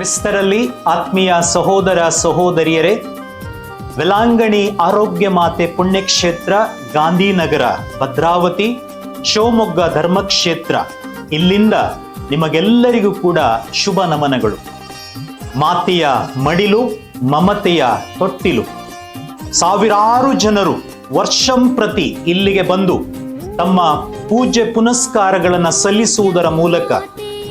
ಕ್ರಿಸ್ತರಲ್ಲಿ ಆತ್ಮೀಯ ಸಹೋದರ ಸಹೋದರಿಯರೇ, ವೆಲಾಂಗಣಿ ಆರೋಗ್ಯ ಮಾತೆ ಪುಣ್ಯಕ್ಷೇತ್ರ, ಗಾಂಧಿನಗರ, ಭದ್ರಾವತಿ, ಶಿವಮೊಗ್ಗ ಧರ್ಮಕ್ಷೇತ್ರ, ಇಲ್ಲಿಂದ ನಿಮಗೆಲ್ಲರಿಗೂ ಕೂಡ ಶುಭ ನಮನಗಳು. ಮಾತೆಯ ಮಡಿಲು, ಮಮತೆಯ ತೊಟ್ಟಿಲು. ಸಾವಿರಾರು ಜನರು ವರ್ಷಂಪ್ರತಿ ಇಲ್ಲಿಗೆ ಬಂದು ತಮ್ಮ ಪೂಜೆ ಪುನಸ್ಕಾರಗಳನ್ನು ಸಲ್ಲಿಸುವುದರ ಮೂಲಕ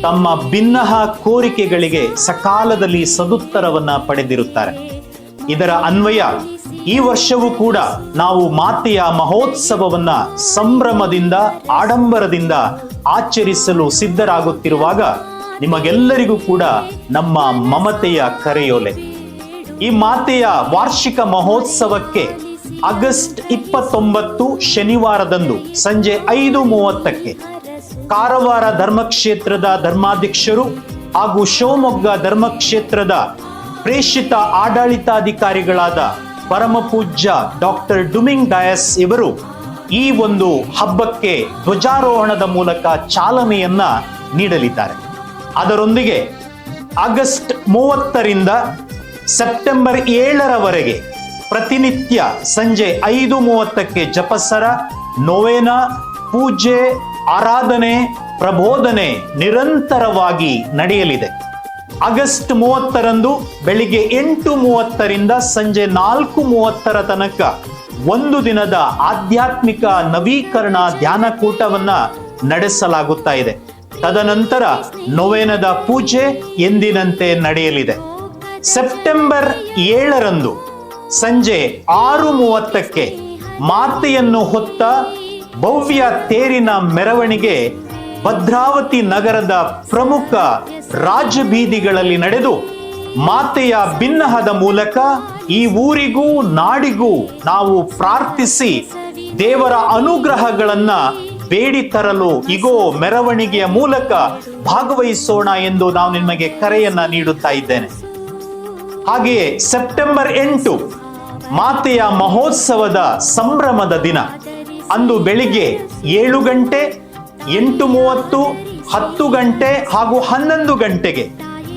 ತಮ್ಮ ಭಿನ್ನಹ ಕೋರಿಕೆಗಳಿಗೆ ಸಕಾಲದಲ್ಲಿ ಸದುತ್ತರವನ್ನ ಪಡೆದಿರುತ್ತಾರೆ. ಇದರ ಅನ್ವಯ ಈ ವರ್ಷವೂ ಕೂಡ ನಾವು ಮಾತೆಯ ಮಹೋತ್ಸವವನ್ನ ಸಂಭ್ರಮದಿಂದ, ಆಡಂಬರದಿಂದ ಆಚರಿಸಲು ಸಿದ್ಧರಾಗುತ್ತಿರುವಾಗ ನಿಮಗೆಲ್ಲರಿಗೂ ಕೂಡ ನಮ್ಮ ಮಮತೆಯ ಕರೆಯೋಲೆ. ಈ ಮಾತೆಯ ವಾರ್ಷಿಕ ಮಹೋತ್ಸವಕ್ಕೆ ಆಗಸ್ಟ್ 29 ಶನಿವಾರದಂದು ಸಂಜೆ 5:30ಕ್ಕೆ ಕಾರವಾರ ಧರ್ಮಕ್ಷೇತ್ರದ ಧರ್ಮಾಧ್ಯಕ್ಷರು ಹಾಗೂ ಶಿವಮೊಗ್ಗ ಧರ್ಮಕ್ಷೇತ್ರದ ಪ್ರೇಷಿತ ಆಡಳಿತಾಧಿಕಾರಿಗಳಾದ ಪರಮಪೂಜ್ಯ ಡಾಕ್ಟರ್ ಡುಮಿಂಗ್ ಡಯಸ್ ಇವರು ಈ ಒಂದು ಹಬ್ಬಕ್ಕೆ ಧ್ವಜಾರೋಹಣದ ಮೂಲಕ ಚಾಲನೆಯನ್ನ ನೀಡಲಿದ್ದಾರೆ. ಅದರೊಂದಿಗೆ ಆಗಸ್ಟ್ 30ರಿಂದ ಸೆಪ್ಟೆಂಬರ್ 7ರವರೆಗೆ ಪ್ರತಿನಿತ್ಯ ಸಂಜೆ 5:30ಕ್ಕೆ ಜಪಸರ, ನೊವೇನಾ, ಪೂಜೆ, ಆರಾಧನೆ, ಪ್ರಬೋಧನೆ ನಿರಂತರವಾಗಿ ನಡೆಯಲಿದೆ. ಆಗಸ್ಟ್ 30ರಂದು ಬೆಳಿಗ್ಗೆ 8:30ರಿಂದ ಸಂಜೆ 4:30 ತನಕ ಒಂದು ದಿನದ ಆಧ್ಯಾತ್ಮಿಕ ನವೀಕರಣ ಧ್ಯಾನಕೂಟವನ್ನ ನಡೆಸಲಾಗುತ್ತಾ ಇದೆ. ತದನಂತರ ನೊವೇನದ ಪೂಜೆ ಎಂದಿನಂತೆ ನಡೆಯಲಿದೆ. ಸೆಪ್ಟೆಂಬರ್ 7ರಂದು ಸಂಜೆ 6:30ಕ್ಕೆ ಮಾತೆಯನ್ನು ಹೊತ್ತ ಭವ್ಯ ತೇರಿನ ಮೆರವಣಿಗೆ ಭದ್ರಾವತಿ ನಗರದ ಪ್ರಮುಖ ರಾಜಬೀದಿಗಳಲ್ಲಿ ನಡೆದು ಮಾತೆಯ ಬಿನ್ನಹದ ಮೂಲಕ ಈ ಊರಿಗೂ ನಾಡಿಗೂ ನಾವು ಪ್ರಾರ್ಥಿಸಿ ದೇವರ ಅನುಗ್ರಹಗಳನ್ನ ಬೇಡಿ ತರಲು ಇಗೋ ಮೆರವಣಿಗೆಯ ಮೂಲಕ ಭಾಗವಹಿಸೋಣ ಎಂದು ನಾನು ನಿಮಗೆ ಕರೆಯನ್ನ ನೀಡುತ್ತಾ ಇದ್ದೇನೆ. ಹಾಗೆಯೇ ಸೆಪ್ಟೆಂಬರ್ 8 ಮಾತೆಯ ಮಹೋತ್ಸವದ ಸಂಭ್ರಮದ ದಿನ. ಅಂದು ಬೆಳಿಗ್ಗೆ 7 ಗಂಟೆ, 8:30, 10 ಗಂಟೆ ಹಾಗೂ 11 ಗಂಟೆಗೆ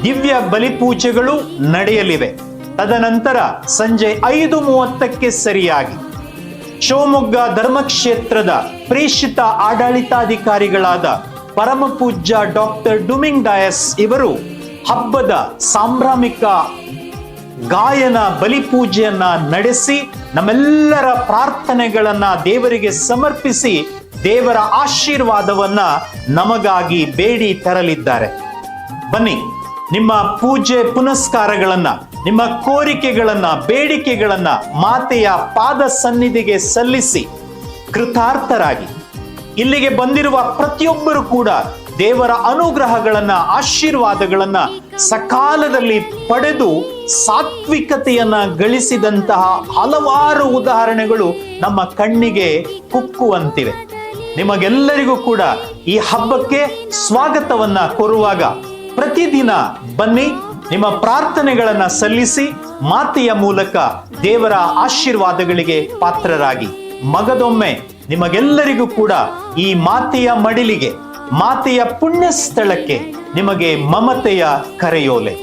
ದಿವ್ಯ ಬಲಿಪೂಜೆಗಳು ನಡೆಯಲಿವೆ. ತದನಂತರ ಸಂಜೆ 5:30ಕ್ಕೆ ಸರಿಯಾಗಿ ಶಿವಮೊಗ್ಗ ಧರ್ಮಕ್ಷೇತ್ರದ ಪ್ರೇಷಿತ ಆಡಳಿತಾಧಿಕಾರಿಗಳಾದ ಪರಮಪೂಜ್ಯ ಡಾಕ್ಟರ್ ಡುಮಿಂಗ್ ಡಯಸ್ ಇವರು ಹಬ್ಬದ ಸಾಂಭ್ರಮಿಕ ಗಾಯನ ಬಲಿಪೂಜೆಯನ್ನ ನಡೆಸಿ ನಮ್ಮೆಲ್ಲರ ಪ್ರಾರ್ಥನೆಗಳನ್ನ ದೇವರಿಗೆ ಸಮರ್ಪಿಸಿ ದೇವರ ಆಶೀರ್ವಾದವನ್ನ ನಮಗಾಗಿ ಬೇಡಿ ತರಲಿದ್ದಾರೆ. ಬನ್ನಿ, ನಿಮ್ಮ ಪೂಜೆ ಪುನಸ್ಕಾರಗಳನ್ನ, ನಿಮ್ಮ ಕೋರಿಕೆಗಳನ್ನ, ಬೇಡಿಕೆಗಳನ್ನ ಮಾತೆಯ ಪಾದ ಸನ್ನಿಧಿಗೆ ಸಲ್ಲಿಸಿ ಕೃತಾರ್ಥರಾಗಿ ಇಲ್ಲಿಗೆ ಬಂದಿರುವ ಪ್ರತಿಯೊಬ್ಬರು ಕೂಡ ದೇವರ ಅನುಗ್ರಹಗಳನ್ನ, ಆಶೀರ್ವಾದಗಳನ್ನ ಸಕಾಲದಲ್ಲಿ ಪಡೆದು ಸಾತ್ವಿಕತೆಯನ್ನ ಗಳಿಸಿದಂತಹ ಹಲವಾರು ಉದಾಹರಣೆಗಳು ನಮ್ಮ ಕಣ್ಣಿಗೆ ಕುಕ್ಕುವಂತಿವೆ. ನಿಮಗೆಲ್ಲರಿಗೂ ಕೂಡ ಈ ಹಬ್ಬಕ್ಕೆ ಸ್ವಾಗತವನ್ನ ಕೋರುವಾಗ ಪ್ರತಿದಿನ ಬನ್ನಿ, ನಿಮ್ಮ ಪ್ರಾರ್ಥನೆಗಳನ್ನ ಸಲ್ಲಿಸಿ ಮಾತೆಯ ಮೂಲಕ ದೇವರ ಆಶೀರ್ವಾದಗಳಿಗೆ ಪಾತ್ರರಾಗಿ. ಮಗದೊಮ್ಮೆ ನಿಮಗೆಲ್ಲರಿಗೂ ಕೂಡ ಈ ಮಾತೆಯ ಮಡಿಲಿಗೆ, ಮಾತೆಯ ಪುಣ್ಯ ಸ್ಥಳಕ್ಕೆ ನಿಮಗೆ ಮಮತೆಯ ಕರೆಯೋಲೆ.